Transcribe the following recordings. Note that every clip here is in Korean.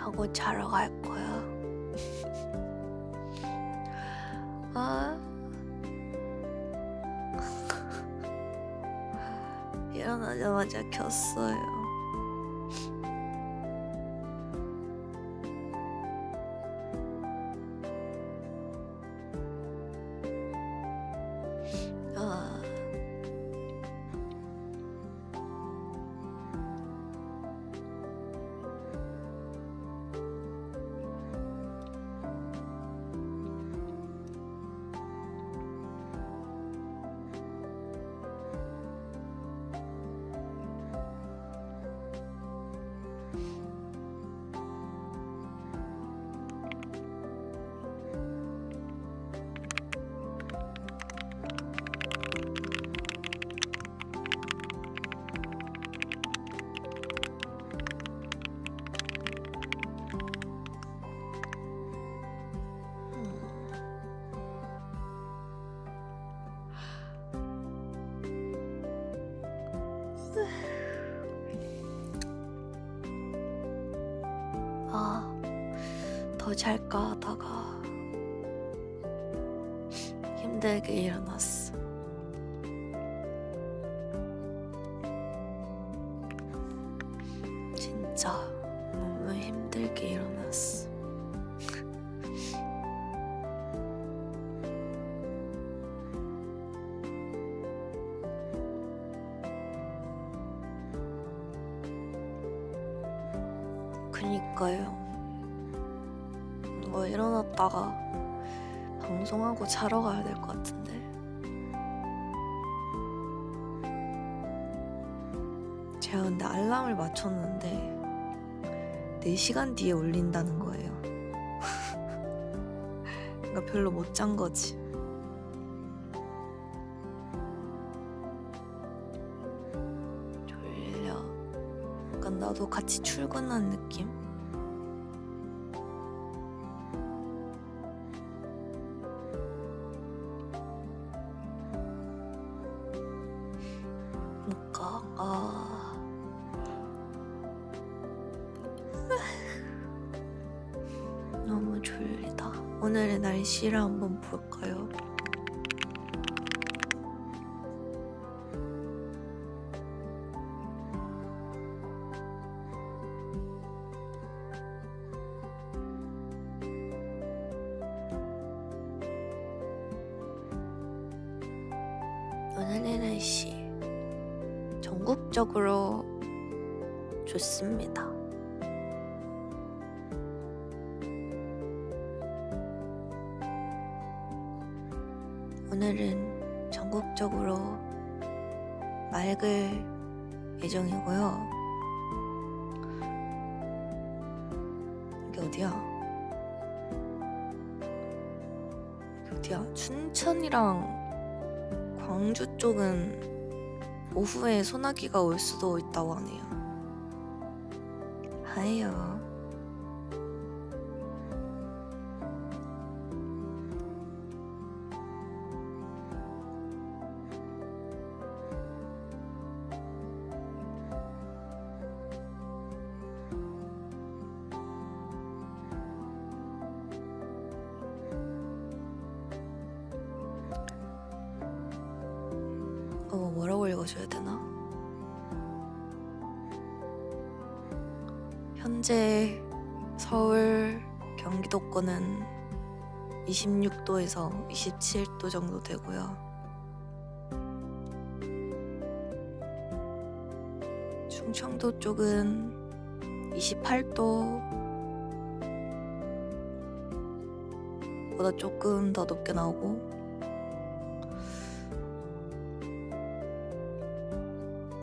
하고 자러 갈 거야. 아, 일어나자마자 켰어요. 아, 더 잘까 하다가 힘들게 일어났어. 진짜 너무 힘들게 일어났어. 그니까요. 일어났다가 방송하고 자러 가야 될 것 같은데. 제가 근데 알람을 맞췄는데 4시간 뒤에 울린다는 거예요. 그러니까 별로 못 잔 거지. 졸려. 약간 나도 같이 출근한 느낌? 그러니까 너무 졸리다. 오늘의 날씨를 한번 볼까요? 오늘의 날씨 전국적으로 좋습니다. 오늘은 전국적으로 맑을 예정이고요. 이게 어디야? 춘천이랑 광주 쪽은 오후에 소나기가 올 수도 있다고 하네요. 하예요. 뭐라고 읽어줘야 되나? 현재 서울, 경기도권은 26도에서 27도 정도 되고요. 충청도 쪽은 28도 보다 조금 더 높게 나오고,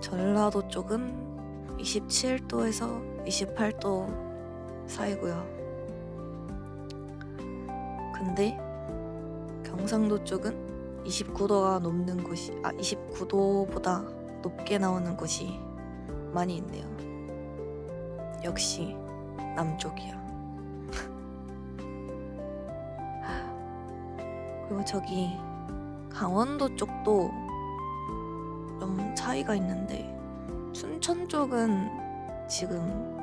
전라도 쪽은 27도에서 28도 사이고요. 근데 경상도 쪽은 29도보다 높게 나오는 곳이 많이 있네요. 역시 남쪽이야. 그리고 저기 강원도 쪽도 좀 차이가 있는데 춘천 쪽은 지금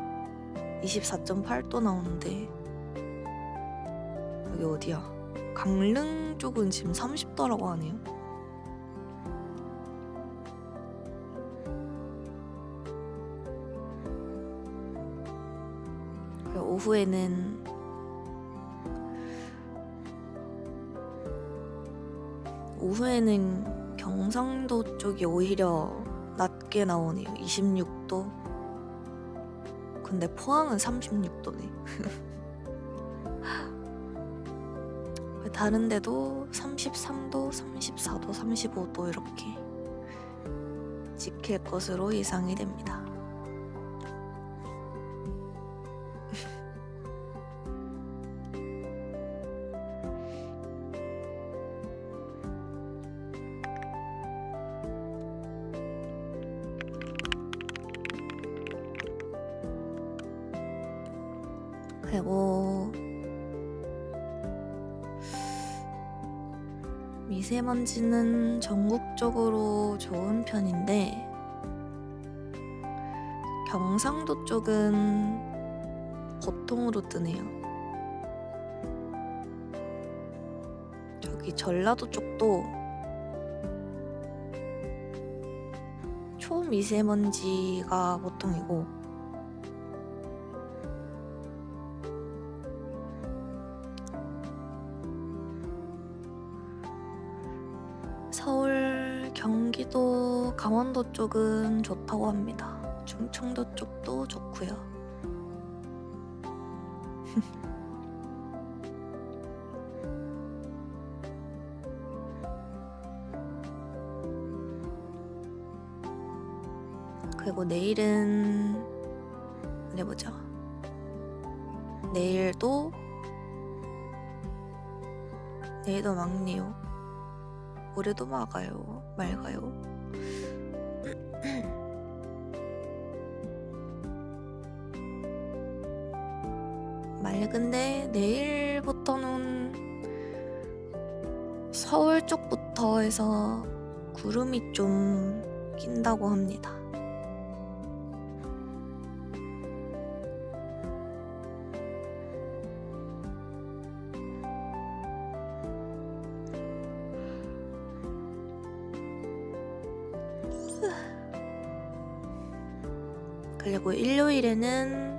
24.8도 나오는데 여기 어디야? 강릉 쪽은 지금 30도라고 하네요. 그리고 오후에는 경상도 쪽이 오히려 낮게 나오네요. 26도. 근데 포항은 36도네. 다른 데도 33도, 34도, 35도 이렇게 지킬 것으로 예상이 됩니다. 그리고 미세먼지는 전국적으로 좋은 편인데 경상도 쪽은 보통으로 뜨네요. 저기 전라도 쪽도 초미세먼지가 보통이고 서울, 경기도, 강원도 쪽은 좋다고 합니다. 충청도 쪽도 좋고요. 그리고 내일은 해보자. 내일도 막네요. 모레도 맑아요. 맑은데 내일부터는 서울 쪽부터 해서 구름이 좀 낀다고 합니다. 그리고 일요일에는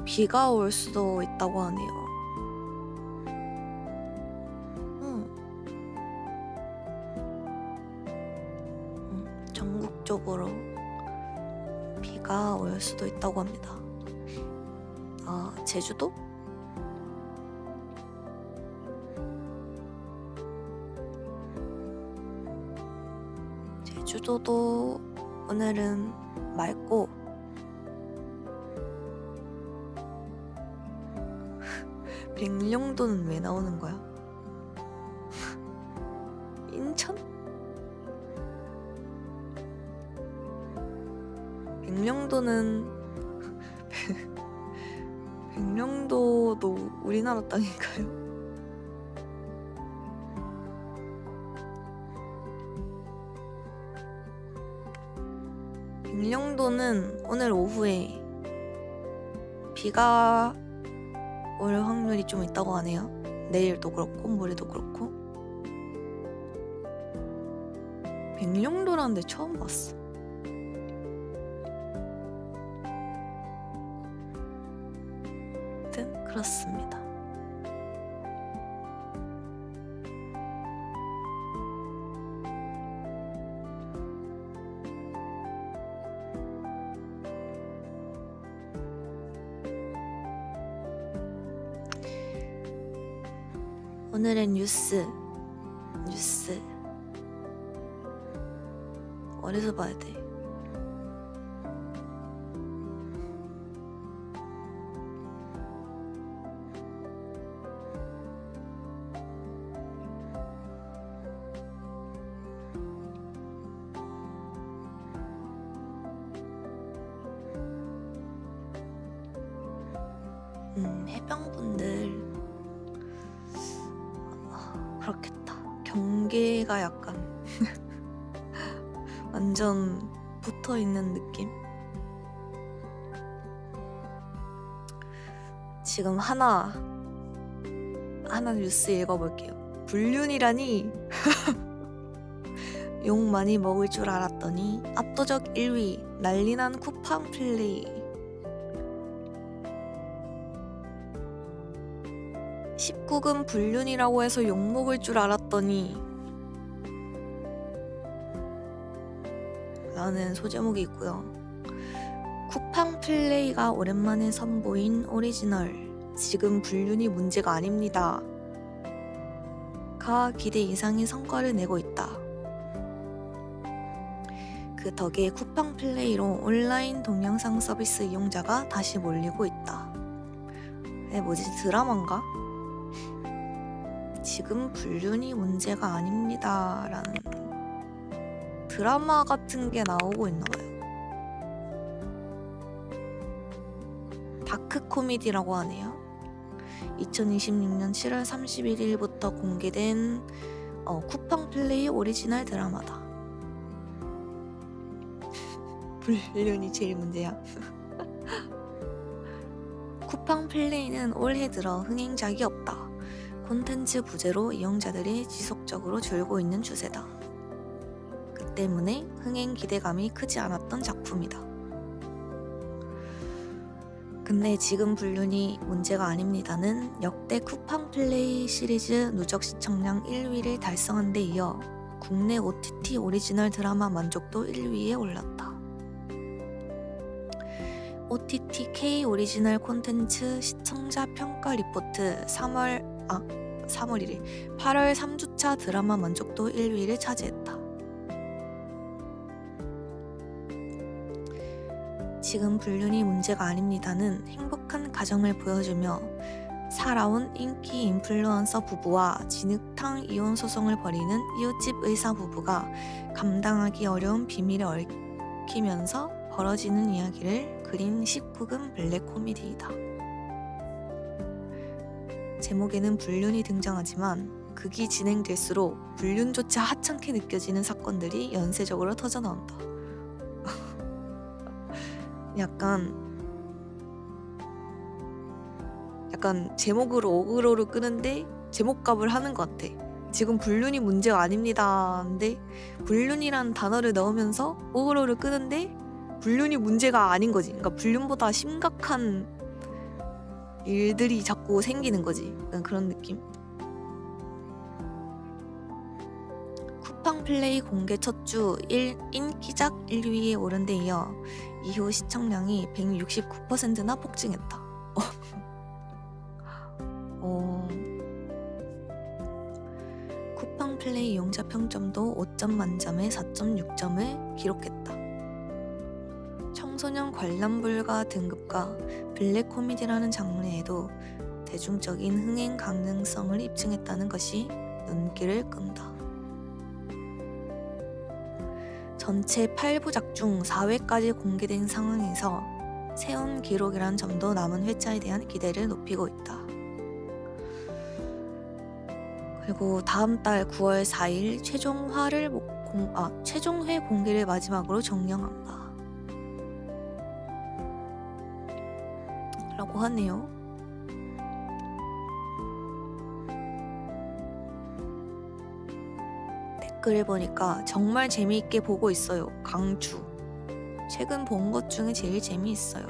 비가 올 수도 있다고 하네요. 전국적으로 비가 올 수도 있다고 합니다. 아, 제주도? 제주도도 오늘은 맑고 백령도는 왜 나오는 거야? 인천? 백령도도 우리나라 땅인가요? 백령도는 오늘 오후에 비가 올 확률이 좀 있다고 하네요. 내일도 그렇고 모레도 그렇고. 백령도라는데 처음 봤어. 아무튼 그렇습니다. 오늘은 뉴스 어디서 봐야 돼? 해병분들 그렇겠다. 경계가 약간 완전 붙어있는 느낌. 지금 하나 뉴스 읽어볼게요. 불륜이라니 욕 많이 먹을 줄 알았더니 압도적 1위 난리난 쿠팡 플레이. 19금 불륜이라고 해서 욕 먹을 줄 알았더니 라는 소제목이 있고요. 쿠팡 플레이가 오랜만에 선보인 오리지널 지금 불륜이 문제가 아닙니다 가 기대 이상의 성과를 내고 있다. 그 덕에 쿠팡 플레이로 온라인 동영상 서비스 이용자가 다시 몰리고 있다. 뭐지, 드라마인가? 지금 불륜이 문제가 아닙니다 라는 드라마 같은 게 나오고 있나봐요. 다크 코미디라고 하네요. 2026년 7월 31일부터 공개된 쿠팡 플레이 오리지널 드라마다. 불륜이 제일 문제야. 쿠팡 플레이는 올해 들어 흥행작이 없다. 콘텐츠 부재로 이용자들이 지속적으로 줄고 있는 추세다. 그 때문에 흥행 기대감이 크지 않았던 작품이다. 근데 지금 불륜이 문제가 아닙니다는 역대 쿠팡 플레이 시리즈 누적 시청량 1위를 달성한 데 이어 국내 OTT 오리지널 드라마 만족도 1위에 올랐다. OTT K 오리지널 콘텐츠 시청자 평가 리포트 8월 3주차 드라마 만족도 1위를 차지했다. 지금 불륜이 문제가 아닙니다는 행복한 가정을 보여주며 살아온 인기 인플루언서 부부와 진흙탕 이혼 소송을 벌이는 이웃집 의사 부부가 감당하기 어려운 비밀을 얽히면서 벌어지는 이야기를 그린 19금 블랙 코미디이다. 제목에는 불륜이 등장하지만 극이 진행될수록 불륜조차 하찮게 느껴지는 사건들이 연쇄적으로 터져나온다. 약간 제목으로 어그로를 끄는데 제목값을 하는 것 같아. 지금 불륜이 문제가 아닙니다. 근데 불륜이란 단어를 넣으면서 어그로를 끄는데 불륜이 문제가 아닌 거지. 그러니까 불륜보다 심각한 일들이 자꾸 생기는 거지. 약간 그런 느낌. 쿠팡 플레이 공개 첫 주 인기작 1위에 오른 데 이어 이후 시청량이 169%나 폭증했다. 쿠팡 플레이 이용자 평점도 5점 만점에 4.6점을 기록했다. 청소년 관람 불가 등급과 블랙 코미디라는 장르에도 대중적인 흥행 가능성을 입증했다는 것이 눈길을 끈다. 전체 8부작 중 4회까지 공개된 상황에서 세운 기록이란 점도 남은 회차에 대한 기대를 높이고 있다. 그리고 다음 달 9월 4일 최종회 공개를 마지막으로 정령한다. 라고 하네요. 댓글을 보니까 정말 재미있게 보고 있어요. 강추. 최근 본 것 중에 제일 재미있어요.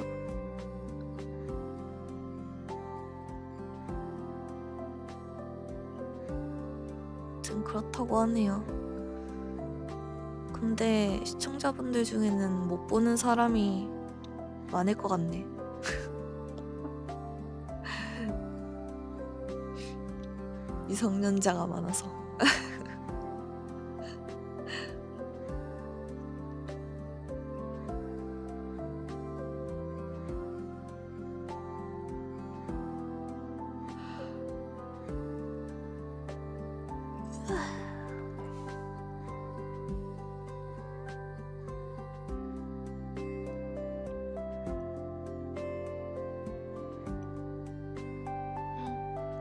아무튼 그렇다고 하네요. 근데 시청자분들 중에는 못 보는 사람이 많을 것 같네. 미성년자가 많아서.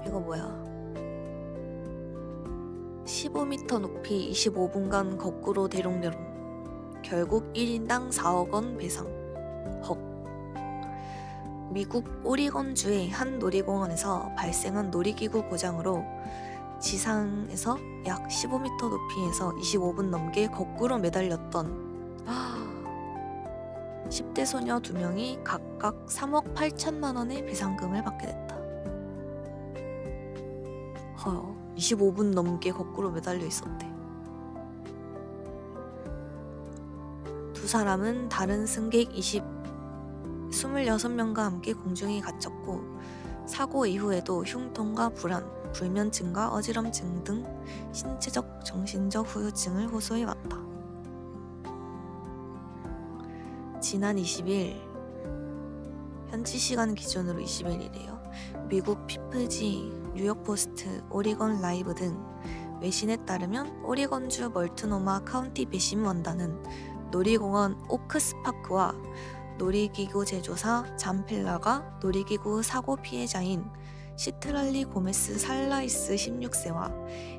이거 뭐야? 15m 높이 25분간 거꾸로 대롱대롱. 결국 1인당 4억 원 배상. 헉. 미국 오리건주의 한 놀이공원에서 발생한 놀이기구 고장으로 지상에서 약 15m 높이에서 25분 넘게 거꾸로 매달렸던 10대 소녀 2명이 각각 3억 8천만 원의 배상금을 받게 됐다. 25분 넘게 거꾸로 매달려 있었대. 두 사람은 다른 승객 26명과 함께 공중에 갇혔고 사고 이후에도 흉통과 불안, 불면증과 어지럼증 등 신체적, 정신적 후유증을 호소해왔다. 지난 20일, 현지 시간 기준으로 20일이래요. 미국 피플지, 뉴욕포스트, 오리건 라이브 등 외신에 따르면 오리건주 멀트노마 카운티 배심원단은 놀이공원 오크스파크와 놀이기구 제조사 잠펠라가 놀이기구 사고 피해자인 시트랄리 고메스 살라이스 16세와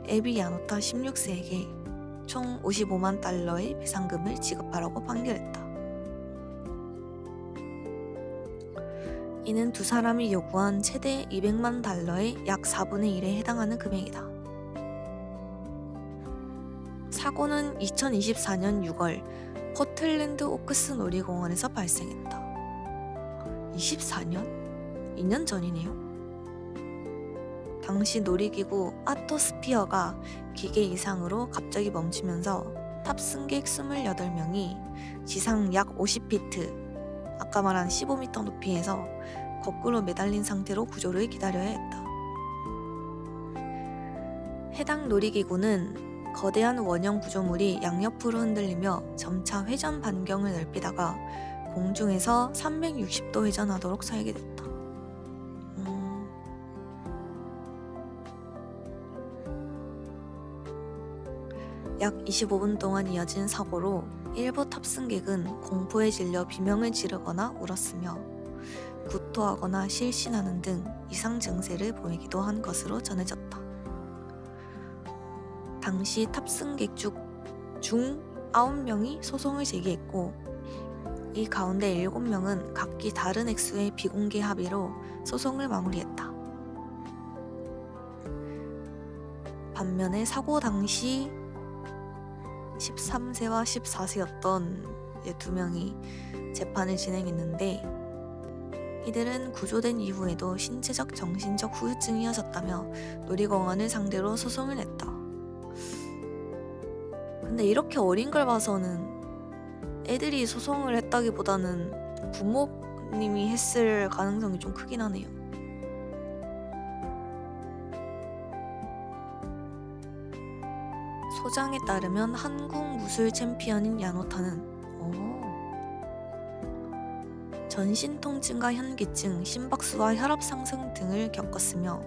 에비 야노타 16세에게 총 55만 달러의 배상금을 지급하라고 판결했다. 이는 두 사람이 요구한 최대 200만 달러의 약 4분의 1에 해당하는 금액이다. 사고는 2024년 6월 포틀랜드 오크스 놀이공원에서 발생했다. 24년? 2년 전이네요. 당시 놀이기구 아토스피어가 기계 이상으로 갑자기 멈추면서 탑승객 28명이 지상 약 50피트, 아까 말한 15m 높이에서 거꾸로 매달린 상태로 구조를 기다려야 했다. 해당 놀이기구는 거대한 원형 구조물이 양옆으로 흔들리며 점차 회전 반경을 넓히다가 공중에서 360도 회전하도록 설계됐다. 약 25분 동안 이어진 사고로 일부 탑승객은 공포에 질려 비명을 지르거나 울었으며 구토하거나 실신하는 등 이상 증세를 보이기도 한 것으로 전해졌다. 당시 탑승객 중 9명이 소송을 제기했고 이 가운데 7명은 각기 다른 액수의 비공개 합의로 소송을 마무리했다. 반면에 사고 당시 13세와 14세였던 2명이 재판을 진행했는데 이들은 구조된 이후에도 신체적, 정신적 후유증이 이어졌다며 놀이공원을 상대로 소송을 냈다. 근데 이렇게 어린 걸 봐서는 애들이 소송을 했다기보다는 부모님이 했을 가능성이 좀 크긴 하네요. 소장에 따르면 한국 무술 챔피언인 야노타는 전신 통증과 현기증, 심박수와 혈압 상승 등을 겪었으며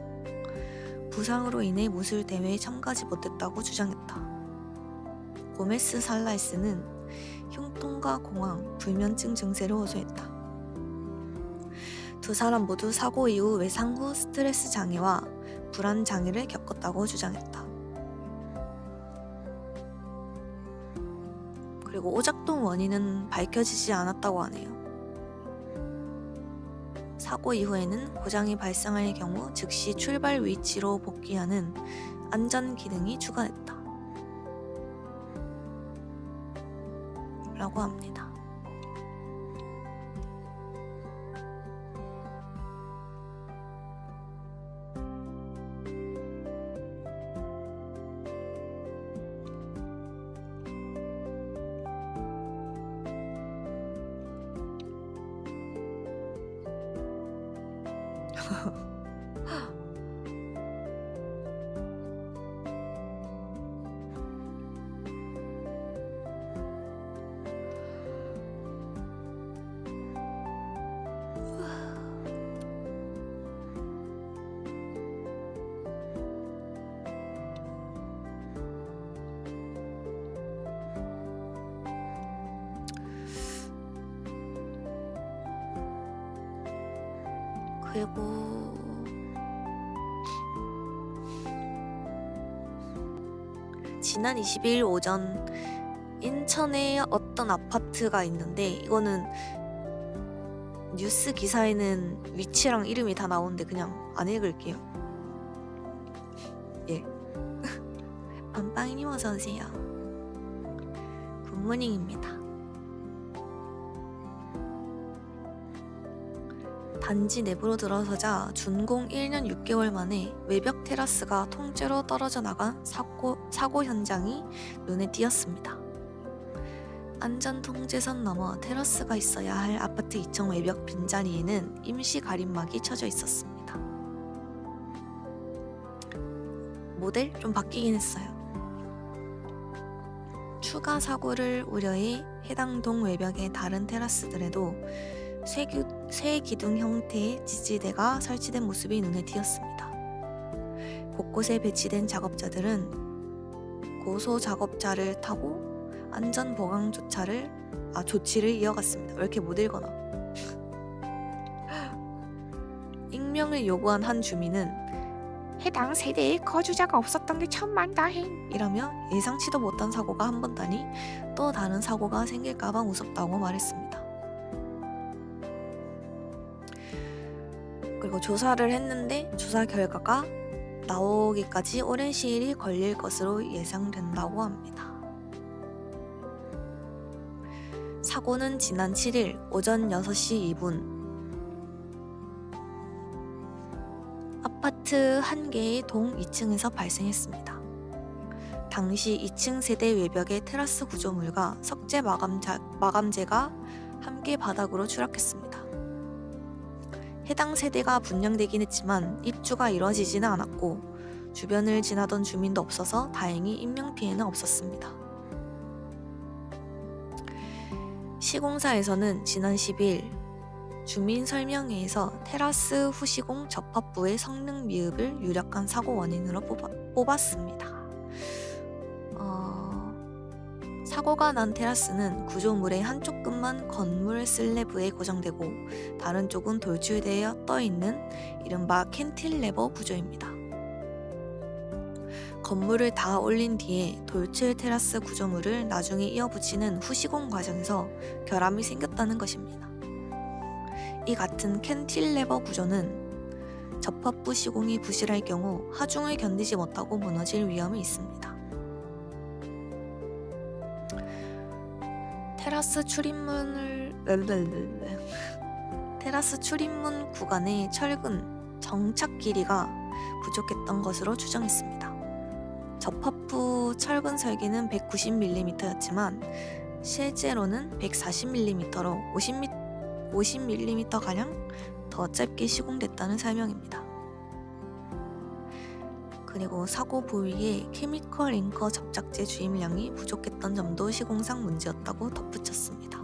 부상으로 인해 무술 대회에 참가하지 못했다고 주장했다. 고메스 살라이스는 흉통과 공황, 불면증 증세를 호소했다. 두 사람 모두 사고 이후 외상 후 스트레스 장애와 불안 장애를 겪었다고 주장했다. 그리고 오작동 원인은 밝혀지지 않았다고 하네요. 사고 이후에는 고장이 발생할 경우 즉시 출발 위치로 복귀하는 안전 기능이 추가됐다. 라고 합니다. 그리고 지난 22일 오전 인천에 어떤 아파트가 있는데 이거는 뉴스 기사에는 위치랑 이름이 다 나오는데 그냥 안 읽을게요. 예. 안방이님 어서 오세요. 굿모닝입니다. 단지 내부로 들어서자 준공 1년 6개월 만에 외벽 테라스가 통째로 떨어져 나간 사고 현장이 눈에 띄었습니다. 안전통제선 넘어 테라스가 있어야 할 아파트 2층 외벽 빈자리에는 임시 가림막이 쳐져 있었습니다. 모델 좀 바뀌긴 했어요. 추가 사고를 우려해 해당 동 외벽의 다른 테라스들에도 쇠 기둥 형태의 지지대가 설치된 모습이 눈에 띄었습니다. 곳곳에 배치된 작업자들은 고소 작업차를 타고 안전 보강 조치를 이어갔습니다. 왜 이렇게 못 읽어나? 익명을 요구한 한 주민은 해당 세대에 거주자가 없었던 게 천만다행 이라며 예상치도 못한 사고가 한 번 다니 또 다른 사고가 생길까봐 무섭다고 말했습니다. 그리고 조사를 했는데 조사 결과가 나오기까지 오랜 시일이 걸릴 것으로 예상된다고 합니다. 사고는 지난 7일 오전 6시 2분 아파트 한 개의 동 2층에서 발생했습니다. 당시 2층 세대 외벽의 테라스 구조물과 석재 마감재가 함께 바닥으로 추락했습니다. 해당 세대가 분양되긴 했지만 입주가 이뤄지지는 않았고 주변을 지나던 주민도 없어서 다행히 인명피해는 없었습니다. 시공사에서는 지난 10일 주민 설명회에서 테라스 후시공 접합부의 성능 미흡을 유력한 사고 원인으로 뽑았습니다. 사고가 난 테라스는 구조물의 한쪽 끝만 건물 슬래브에 고정되고 다른 쪽은 돌출되어 떠있는 이른바 캔틸레버 구조입니다. 건물을 다 올린 뒤에 돌출 테라스 구조물을 나중에 이어붙이는 후시공 과정에서 결함이 생겼다는 것입니다. 이 같은 캔틸레버 구조는 접합부 시공이 부실할 경우 하중을 견디지 못하고 무너질 위험이 있습니다. 테라스 출입문 구간의 철근 정착 길이가 부족했던 것으로 추정했습니다. 접합부 철근 설계는 190mm였지만 실제로는 140mm로 50mm가량 더 짧게 시공됐다는 설명입니다. 그리고 사고 부위에 케미컬 잉커 접착제 주입량이 부족했던 점도 시공상 문제였다고 덧붙였습니다.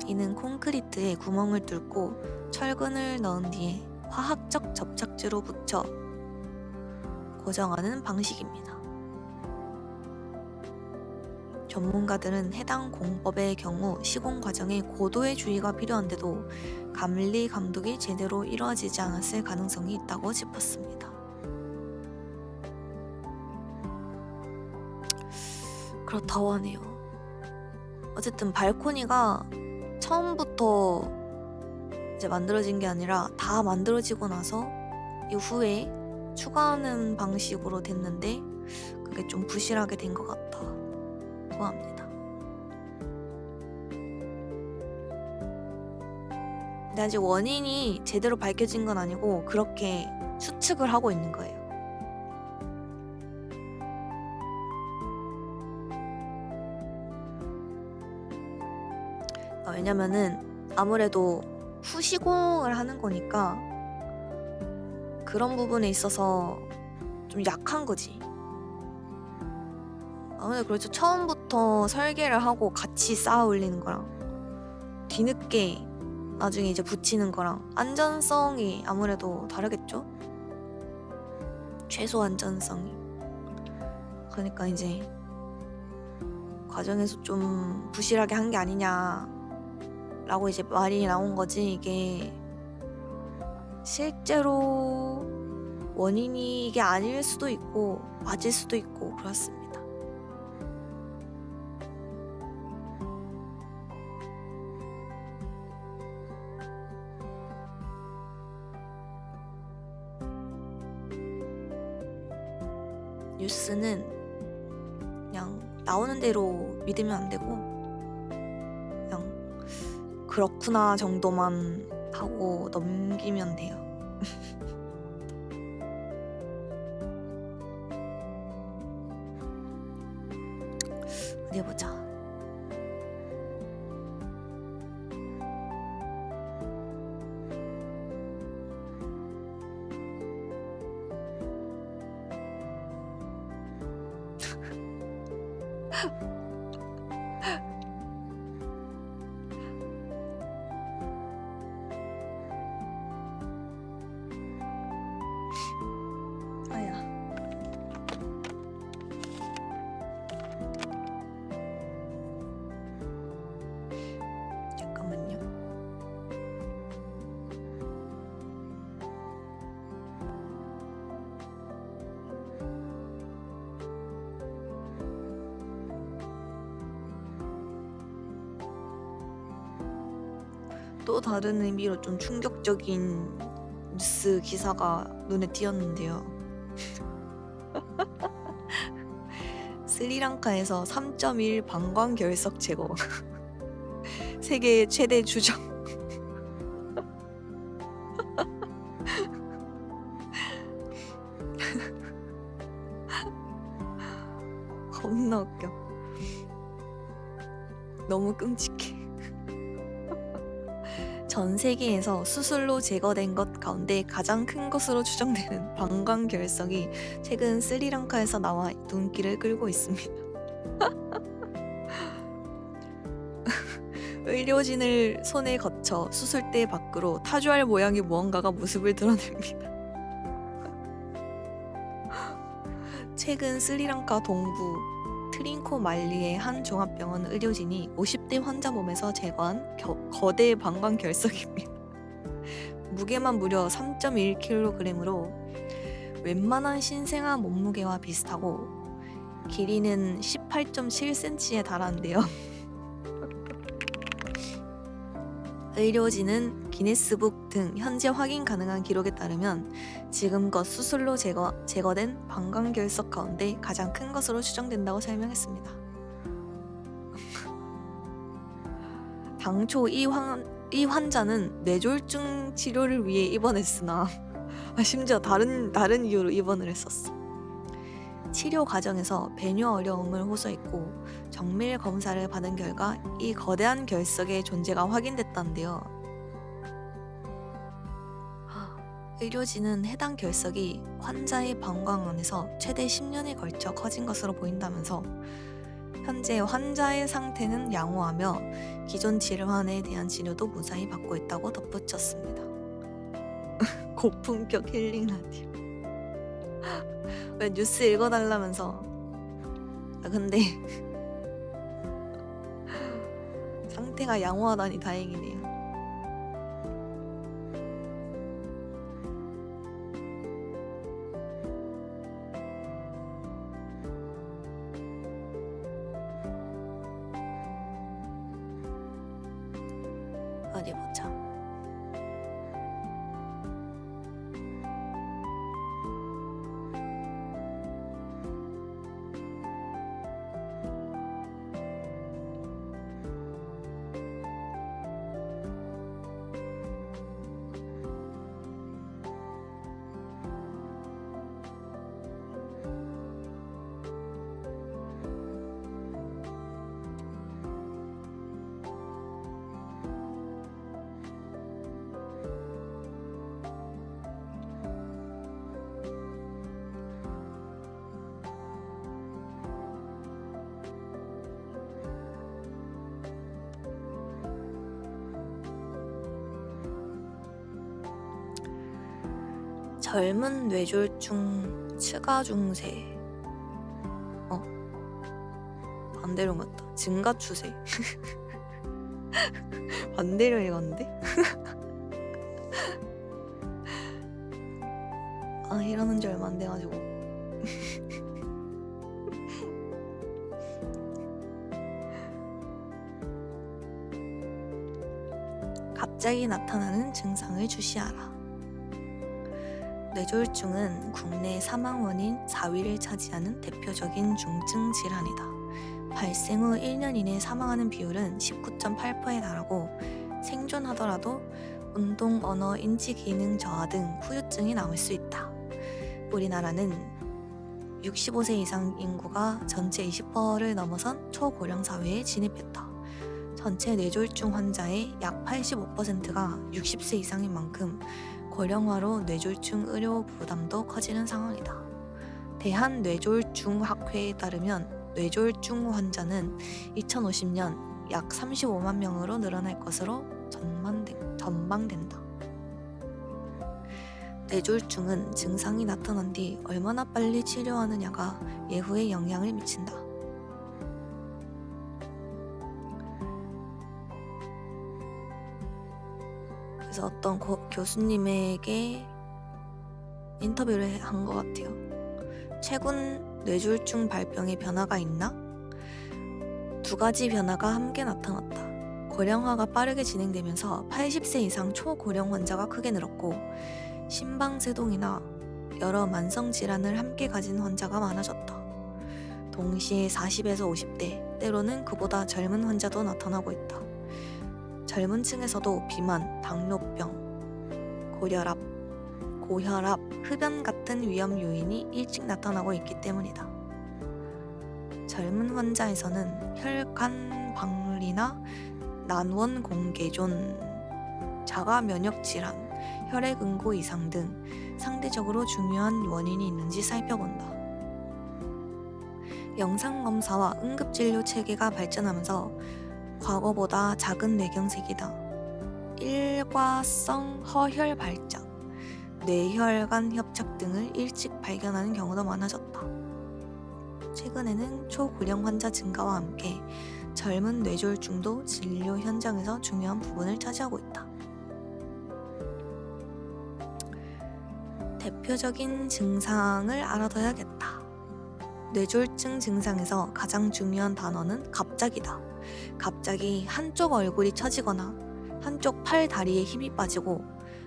이는 콘크리트에 구멍을 뚫고 철근을 넣은 뒤에 화학적 접착제로 붙여 고정하는 방식입니다. 전문가들은 해당 공법의 경우 시공 과정에 고도의 주의가 필요한데도 감리 감독이 제대로 이루어지지 않았을 가능성이 있다고 짚었습니다. 그렇다고 하네요. 어쨌든 발코니가 처음부터 이제 만들어진 게 아니라 다 만들어지고 나서 이후에 추가하는 방식으로 됐는데 그게 좀 부실하게 된 것 같다고 합니다. 근데 아직 원인이 제대로 밝혀진 건 아니고 그렇게 추측을 하고 있는 거예요. 왜냐면은 아무래도 후시공을 하는 거니까 그런 부분에 있어서 좀 약한 거지. 아무래도 그렇죠. 처음부터 설계를 하고 같이 쌓아 올리는 거랑 뒤늦게 나중에 이제 붙이는 거랑 안전성이 아무래도 다르겠죠? 최소 안전성이. 그러니까 이제 과정에서 좀 부실하게 한 게 아니냐 라고 이제 말이 나온 거지. 이게 실제로 원인이 이게 아닐 수도 있고 맞을 수도 있고 그렇습니다. 뉴스는 그냥 나오는 대로 믿으면 안 되고 그냥 그렇구나 정도만 하고 넘기면 돼요. 어디 보자. 아야. 잠깐만요. 또 다른 의미로 좀 충격적인 뉴스 기사가 눈에 띄었는데요. 스리랑카에서 3.1 방광 결석 제거. 세계 최대 주정. 겁나 웃겨. 너무 끔찍해. 전 세계에서 수술로 제거된 것 가운데 가장 큰 것으로 추정되는 방광 결석이 최근 스리랑카에서 나와 눈길을 끌고 있습니다. 의료진을 손에 거쳐 수술대 밖으로 타주알 모양의 무언가가 모습을 드러냅니다. 최근 스리랑카 동부 트링코말리의 한 종합병원 의료진이 50대 환자 몸에서 제거한 거대 방광 결석입니다. 무게만 무려 3.1kg으로 웬만한 신생아 몸무게와 비슷하고 길이는 18.7cm에 달하는데요. 의료진은 기네스북 등 현재 확인 가능한 기록에 따르면 지금껏 수술로 제거된 방광 결석 가운데 가장 큰 것으로 추정된다고 설명했습니다. 당초 이 환자는 뇌졸중 치료를 위해 입원했으나 심지어 다른 이유로 입원을 했었어. 치료 과정에서 배뇨 어려움을 호소했고 정밀 검사를 받은 결과 이 거대한 결석의 존재가 확인됐다는데요. 의료진은 해당 결석이 환자의 방광 안에서 최대 10년에 걸쳐 커진 것으로 보인다면서 현재 환자의 상태는 양호하며 기존 질환에 대한 치료도 무사히 받고 있다고 덧붙였습니다. 고품격 힐링 라디오. 왜 뉴스 읽어달라면서. 근데 상태가 양호하다니 다행이네요. 어디 보자. 젊은 뇌졸중 추가 중세. 반대로 맞다. 증가 추세. 반대로 읽었는데? 이러는 지 얼마 안 돼가지고. 갑자기 나타나는 증상을 주시하라. 뇌졸중은 국내 사망 원인 4위를 차지하는 대표적인 중증 질환이다. 발생 후 1년 이내에 사망하는 비율은 19.8%에 달하고 생존하더라도 운동, 언어, 인지 기능 저하 등 후유증이 남을 수 있다. 우리나라는 65세 이상 인구가 전체 20%를 넘어선 초고령 사회에 진입했다. 전체 뇌졸중 환자의 약 85%가 60세 이상인 만큼 고령화로 뇌졸중 의료 부담도 커지는 상황이다. 대한뇌졸중학회에 따르면 뇌졸중 환자는 2050년 약 35만 명으로 늘어날 것으로 전망된다. 뇌졸중은 증상이 나타난 뒤 얼마나 빨리 치료하느냐가 예후에 영향을 미친다. 그래서 어떤 교수님에게 인터뷰를 한 것 같아요. 최근 뇌졸중 발병의 변화가 있나? 두 가지 변화가 함께 나타났다. 고령화가 빠르게 진행되면서 80세 이상 초고령 환자가 크게 늘었고 심방세동이나 여러 만성질환을 함께 가진 환자가 많아졌다. 동시에 40에서 50대, 때로는 그보다 젊은 환자도 나타나고 있다. 젊은 층에서도 비만, 당뇨병, 고혈압, 흡연 같은 위험 요인이 일찍 나타나고 있기 때문이다. 젊은 환자에서는 혈관 박리나 난원 공개존, 자가 면역 질환, 혈액 응고 이상 등 상대적으로 중요한 원인이 있는지 살펴본다. 영상검사와 응급진료 체계가 발전하면서 과거보다 작은 뇌경색이다. 일과성 허혈 발작, 뇌혈관 협착 등을 일찍 발견하는 경우도 많아졌다. 최근에는 초고령 환자 증가와 함께 젊은 뇌졸중도 진료 현장에서 중요한 부분을 차지하고 있다. 대표적인 증상을 알아둬야겠다. 뇌졸중 증상에서 가장 중요한 단어는 갑자기다. 갑자기 한쪽 얼굴이 처지거나 한쪽 팔, 다리에 힘이 빠지고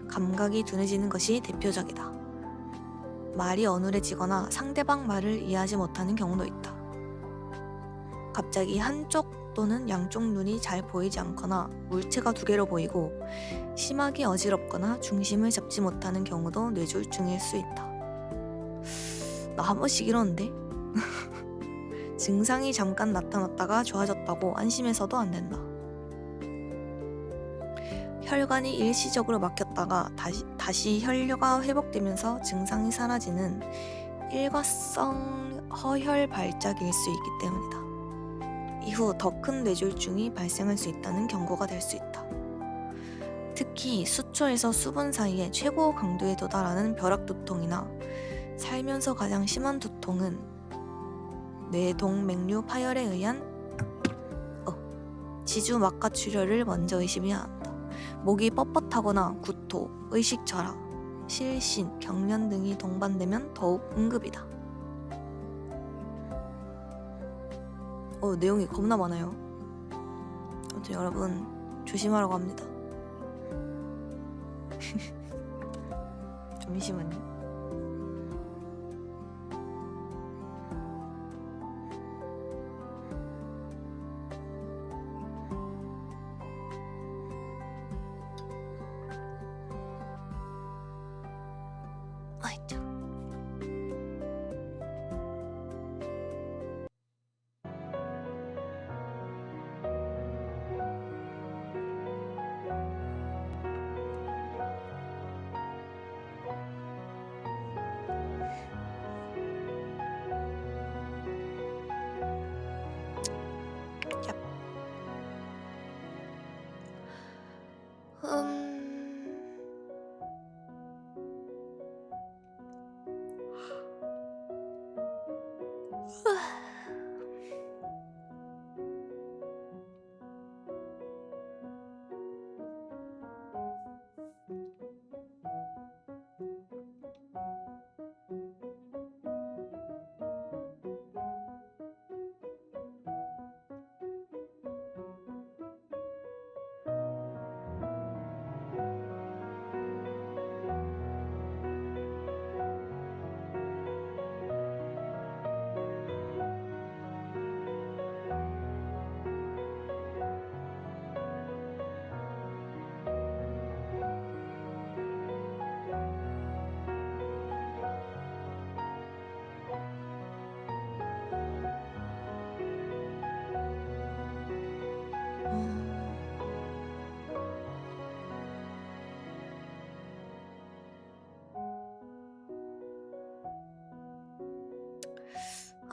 감각이 둔해지는 것이 대표적이다. 말이 어눌해지거나 상대방 말을 이해하지 못하는 경우도 있다. 갑자기 한쪽 또는 양쪽 눈이 잘 보이지 않거나 물체가 두 개로 보이고 심하게 어지럽거나 중심을 잡지 못하는 경우도 뇌졸중일 수 있다. 나 한 번씩 이러는데? 증상이 잠깐 나타났다가 좋아졌다고 안심해서도 안 된다. 혈관이 일시적으로 막혔다가 다시 혈류가 회복되면서 증상이 사라지는 일과성 허혈 발작일 수 있기 때문이다. 이후 더 큰 뇌졸중이 발생할 수 있다는 경고가 될 수 있다. 특히 수초에서 수분 사이에 최고 강도에 도달하는 벼락 두통이나 살면서 가장 심한 두통은 뇌동맥류 파열에 의한 지주막하출혈을 먼저 의심해야 한다. 목이 뻣뻣하거나 구토, 의식 절하, 실신, 경련 등이 동반되면 더욱 응급이다. 내용이 겁나 많아요. 아무튼 여러분 조심하라고 합니다. 잠시만요. 아이차.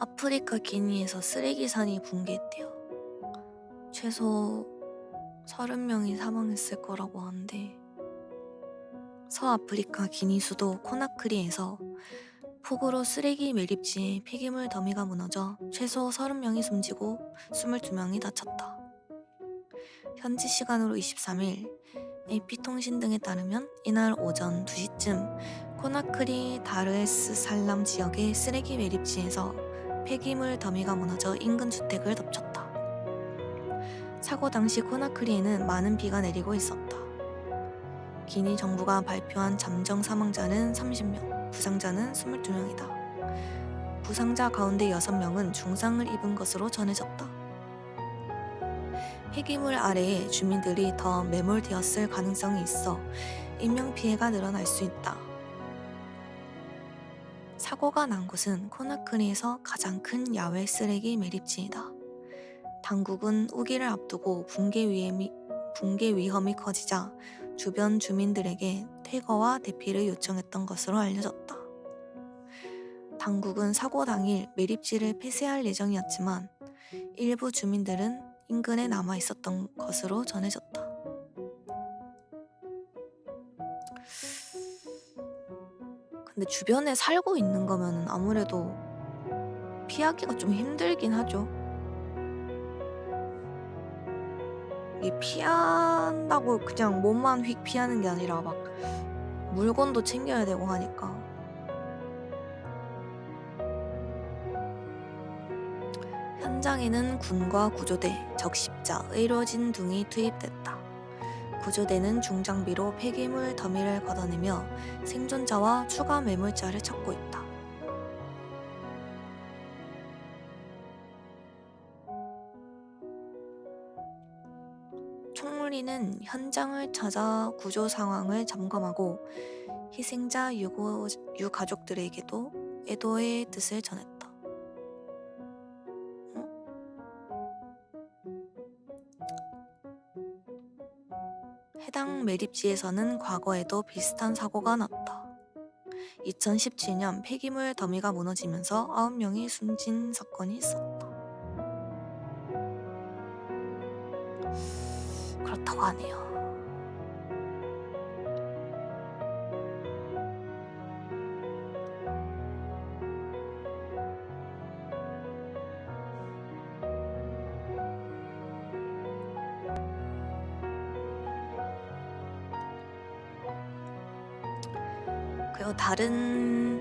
아프리카 기니에서 쓰레기산이 붕괴했대요. 최소 30명이 사망했을 거라고 하는데, 서아프리카 기니 수도 코나크리에서 폭우로 쓰레기 매립지에 폐기물 더미가 무너져 최소 30명이 숨지고 22명이 다쳤다. 현지 시간으로 23일 AP통신 등에 따르면 이날 오전 2시쯤 코나크리 다르에스살람 지역의 쓰레기 매립지에서 폐기물 더미가 무너져 인근 주택을 덮쳤다. 사고 당시 코나크리에는 많은 비가 내리고 있었다. 기니 정부가 발표한 잠정 사망자는 30명, 부상자는 22명이다. 부상자 가운데 6명은 중상을 입은 것으로 전해졌다. 폐기물 아래에 주민들이 더 매몰되었을 가능성이 있어 인명피해가 늘어날 수 있다. 사고가 난 곳은 코나크리에서 가장 큰 야외 쓰레기 매립지이다. 당국은 우기를 앞두고 붕괴 위험이 커지자 주변 주민들에게 퇴거와 대피를 요청했던 것으로 알려졌다. 당국은 사고 당일 매립지를 폐쇄할 예정이었지만 일부 주민들은 인근에 남아 있었던 것으로 전해졌다. 근데 주변에 살고 있는 거면 아무래도 피하기가 좀 힘들긴 하죠. 이 피한다고 그냥 몸만 휙 피하는 게 아니라 막 물건도 챙겨야 되고 하니까. 현장에는 군과 구조대, 적십자, 의료진 등이 투입됐다. 구조대는 중장비로 폐기물 더미를 걷어내며 생존자와 추가 매물자를 찾고 있다. 총리는 현장을 찾아 구조 상황을 점검하고 희생자 유가족들에게도 애도의 뜻을 전했다. 해당 매립지에서는 과거에도 비슷한 사고가 났다. 2017년 폐기물 더미가 무너지면서 9명이 숨진 사건이 있었다. 그렇다고 하네요. 그리고 다른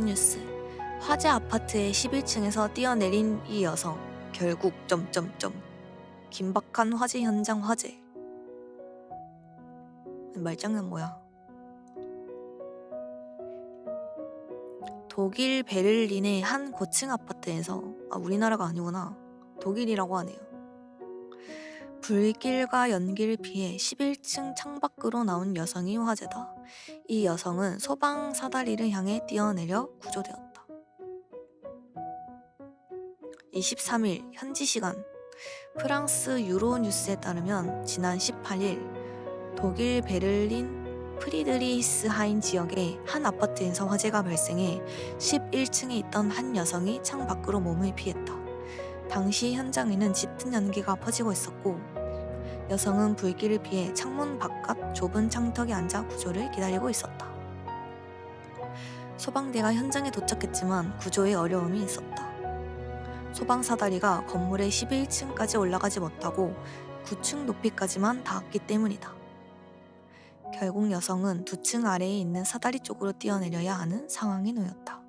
뉴스. 화재 아파트의 11층에서 뛰어내린 이 여성. 결국 긴박한 화재 현장 화재. 말장난 뭐야? 독일 베를린의 한 고층 아파트에서 우리나라가 아니구나. 독일이라고 하네요. 불길과 연기를 피해 11층 창밖으로 나온 여성이 화제다. 이 여성은 소방 사다리를 향해 뛰어내려 구조되었다. 23일 현지 시간 프랑스 유로뉴스에 따르면 지난 18일 독일 베를린 프리드리히스하인 지역의 한 아파트에서 화재가 발생해 11층에 있던 한 여성이 창 밖으로 몸을 피했다. 당시 현장에는 짙은 연기가 퍼지고 있었고 여성은 불길을 피해 창문 바깥 좁은 창턱에 앉아 구조를 기다리고 있었다. 소방대가 현장에 도착했지만 구조에 어려움이 있었다. 소방사다리가 건물의 11층까지 올라가지 못하고 9층 높이까지만 닿았기 때문이다. 결국 여성은 2층 아래에 있는 사다리 쪽으로 뛰어내려야 하는 상황이 놓였다.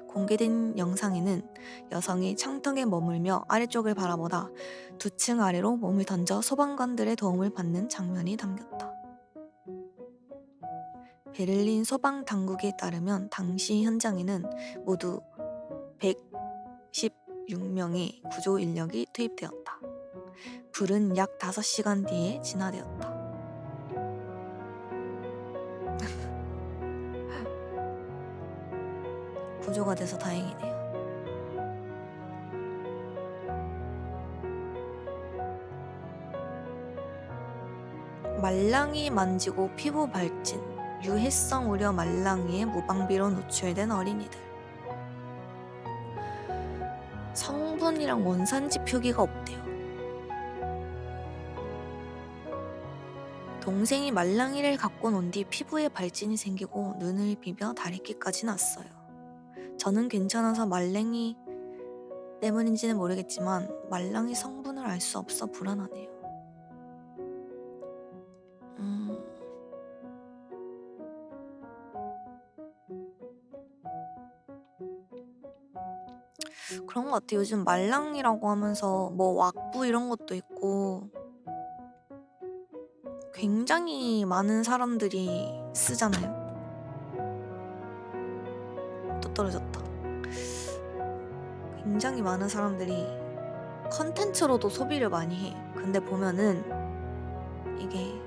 공개된 영상에는 여성이 창턱에 머물며 아래쪽을 바라보다 2층 아래로 몸을 던져 소방관들의 도움을 받는 장면이 담겼다. 베를린 소방 당국에 따르면 당시 현장에는 모두 116명의 구조 인력이 투입되었다. 불은 약 5시간 뒤에 진화되었다. 구조가 돼서 다행이네요. 말랑이 만지고 피부 발진, 유해성 우려 말랑이에 무방비로 노출된 어린이들. 성분이랑 원산지 표기가 없대요. 동생이 말랑이를 갖고 논 뒤 피부에 발진이 생기고 눈을 비벼 다래끼까지 났어요. 저는 괜찮아서 말랭이 때문인지는 모르겠지만 말랑이 성분을 알 수 없어 불안하네요. 그런 것 같아요. 요즘 말랑이라고 하면서 뭐 왁부 이런 것도 있고 굉장히 많은 사람들이 쓰잖아요. 또 떨어졌다. 굉장히 많은 사람들이 컨텐츠로도 소비를 많이 해. 근데 보면은 이게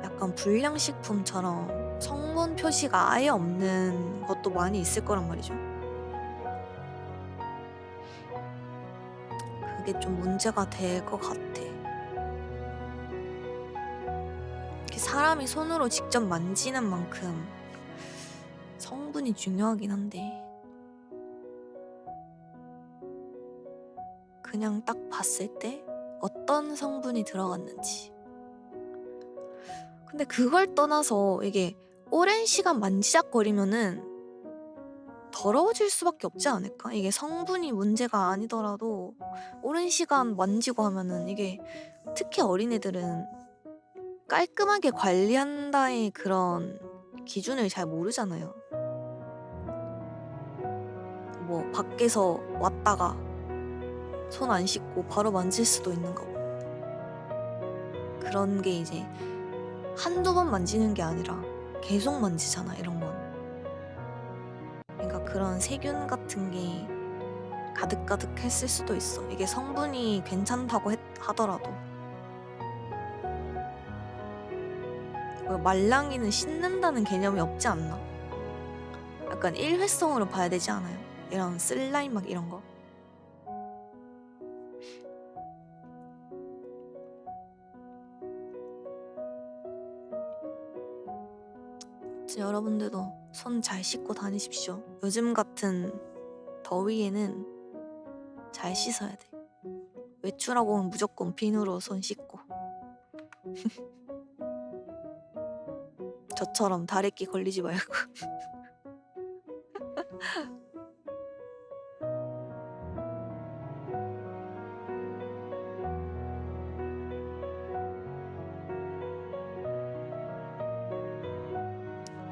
약간 불량식품처럼 성분 표시가 아예 없는 것도 많이 있을 거란 말이죠. 그게 좀 문제가 될 것 같아. 사람이 손으로 직접 만지는 만큼 성분이 중요하긴 한데 그냥 딱 봤을 때 어떤 성분이 들어갔는지. 근데 그걸 떠나서 이게 오랜 시간 만지작거리면은 더러워질 수밖에 없지 않을까? 이게 성분이 문제가 아니더라도 오랜 시간 만지고 하면은 이게 특히 어린애들은 깔끔하게 관리한다의 그런 기준을 잘 모르잖아요. 뭐 밖에서 왔다가 손 안 씻고 바로 만질 수도 있는 거고. 그런 게 이제 한두 번 만지는 게 아니라 계속 만지잖아, 이런 건. 그러니까 그런 세균 같은 게 가득가득 했을 수도 있어. 이게 성분이 괜찮다고 하더라도. 말랑이는 씻는다는 개념이 없지 않나? 약간 일회성으로 봐야 되지 않아요? 이런 슬라임 막 이런 거. 여러분들도 손 잘 씻고 다니십시오. 요즘 같은 더위에는 잘 씻어야 돼. 외출하고 오면 무조건 비누로 손 씻고. 저처럼 다래끼 걸리지 말고.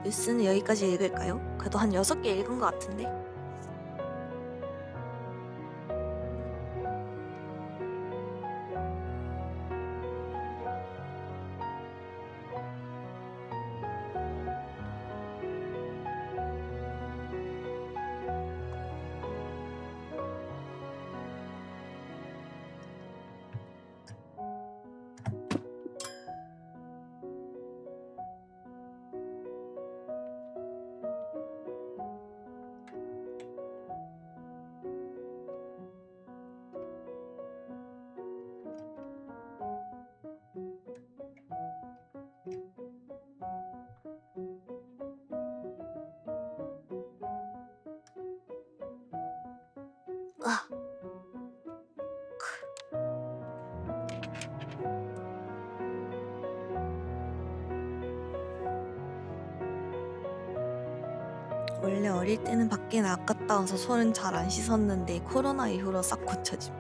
뉴스는 여기까지 읽을까요? 그래도 한 6개 읽은 것 같은데? 아. 원래 어릴 때는 밖에 나갔다 와서 손은 잘 안 씻었는데 코로나 이후로 싹 고쳐짐.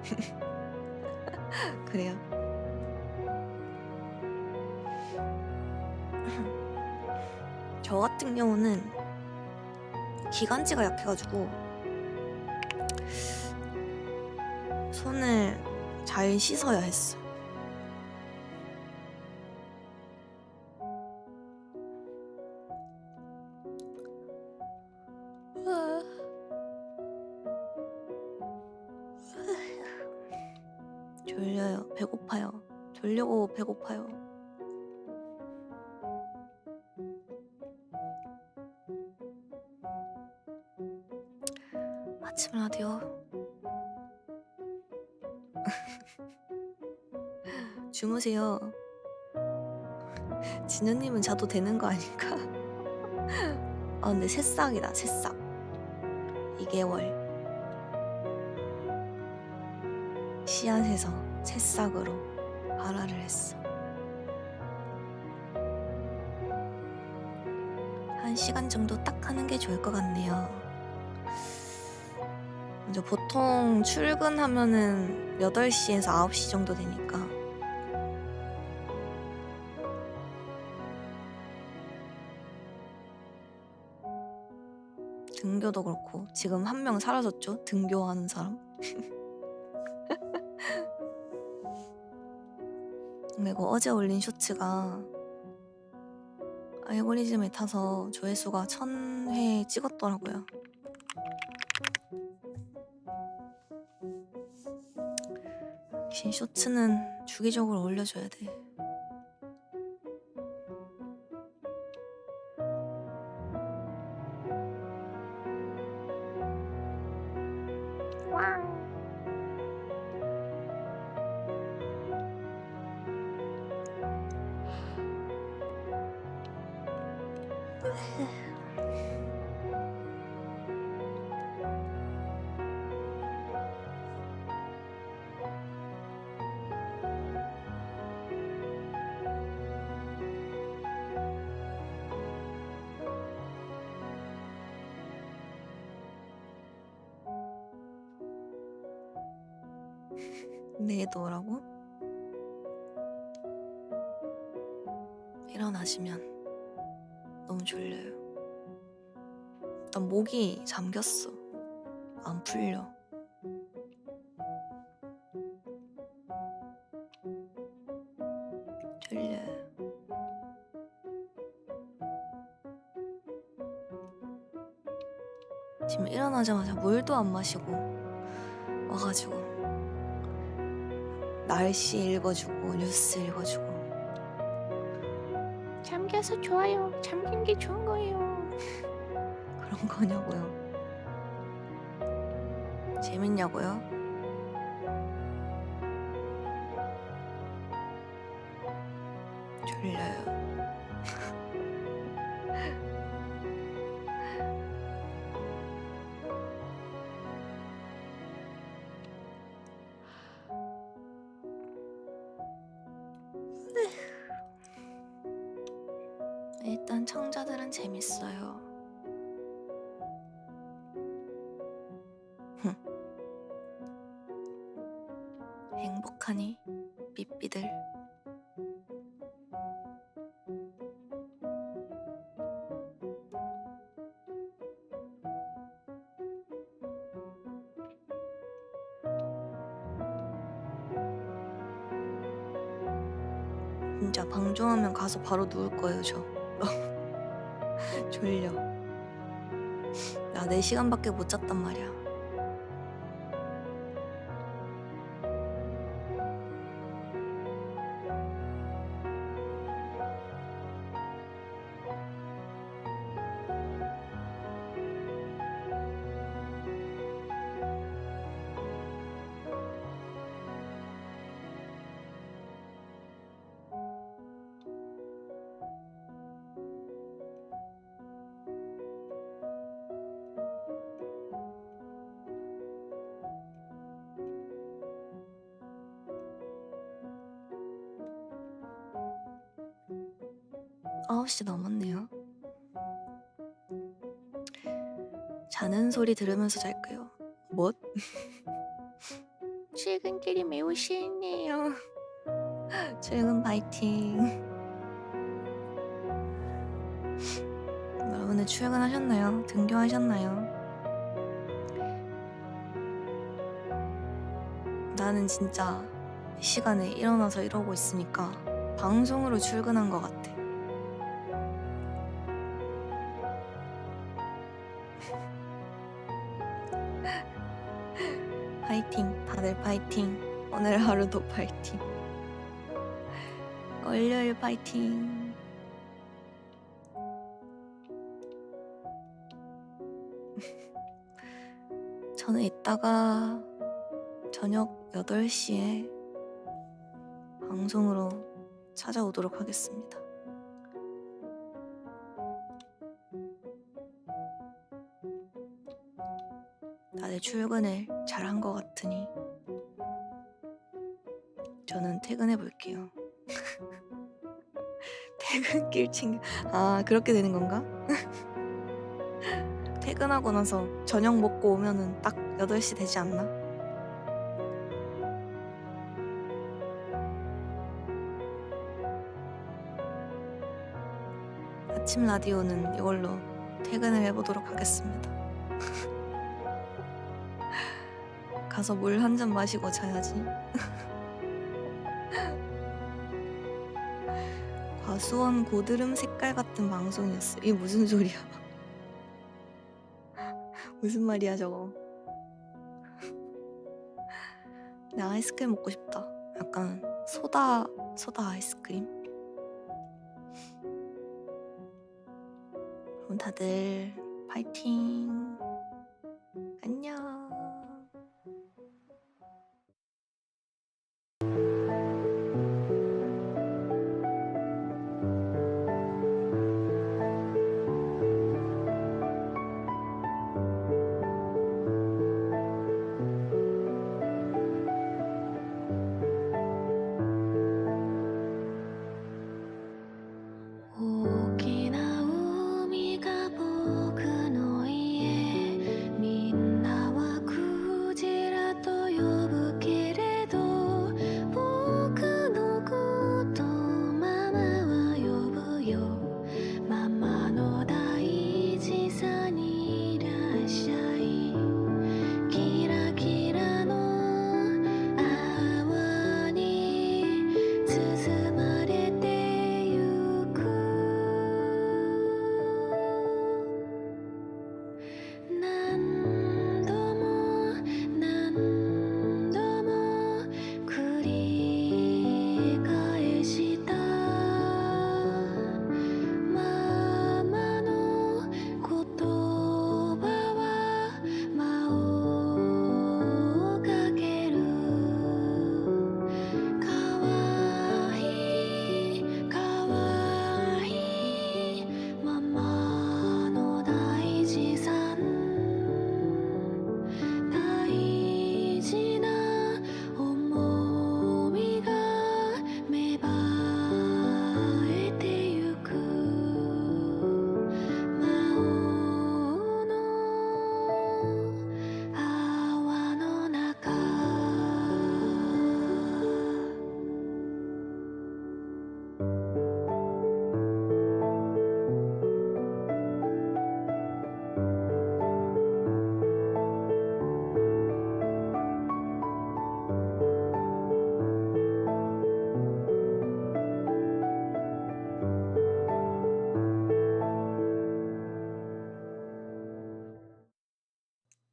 그래요. 저 같은 경우는 기관지가 약해가지고 손을 잘 씻어야 했어요. 졸려요. 배고파요. 졸려고 배고파요. 아침 라디오. 주무세요. 진우님은 자도 되는 거 아닌가? 아 근데 새싹이다, 새싹. 2개월. 씨앗에서 새싹으로 발화를 했어. 1시간 정도 딱 하는 게 좋을 것 같네요. 먼저 보통 출근하면은 8시에서 9시 정도 되니까 등교도 그렇고 지금 한 명 사라졌죠? 등교하는 사람. 그리고 어제 올린 쇼츠가 알고리즘에 타서 조회수가 1000회 찍었더라고요. 역시 쇼츠는 주기적으로 올려줘야 돼. 내일도 오라고? 일어나시면 너무 졸려요. 일단 목이 잠겼어. 안 풀려. 졸려요. 지금 일어나자마자 물도 안 마시고 와가지고 날씨 읽어주고 뉴스 읽어주고. 잠겨서 좋아요. 잠긴 게 좋은 거예요. 그런 거냐고요? 재밌냐고요? 졸려요. 일단 청자들은 재밌어요. 행복하니 삐삐들. 진짜 방종하면 가서 바로 누울 거예요 저. 졸려. 나 4시간밖에 못 잤단 말이야. 아홉 시 넘었네요. 자는 소리 들으면서 잘게요. 뭐? 출근길이 매우 싫네요. 출근 파이팅. 여러분들 출근하셨나요? 등교하셨나요? 나는 진짜 이 시간에 일어나서 이러고 있으니까 방송으로 출근한 것 같아. 파이팅, 다들 파이팅. 오늘 하루도 파이팅. 월요일 파이팅. 저는 이따가 저녁 8시에 방송으로 찾아오도록 하겠습니다. 다들 출근을 잘한 것 같으니 저는 퇴근해 볼게요. 퇴근길 챙겨 그렇게 되는 건가? 퇴근하고 나서 저녁 먹고 오면은 딱 8시 되지 않나? 아침 라디오는 이걸로 퇴근을 해 보도록 하겠습니다. 가서 물 한 잔 마시고 자야지. 과수원 고드름 색깔 같은 방송이었어. 이게 무슨 소리야? 무슨 말이야 저거? 나 아이스크림 먹고 싶다. 약간 소다 아이스크림. 그럼 다들 파이팅. 안녕.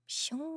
슝.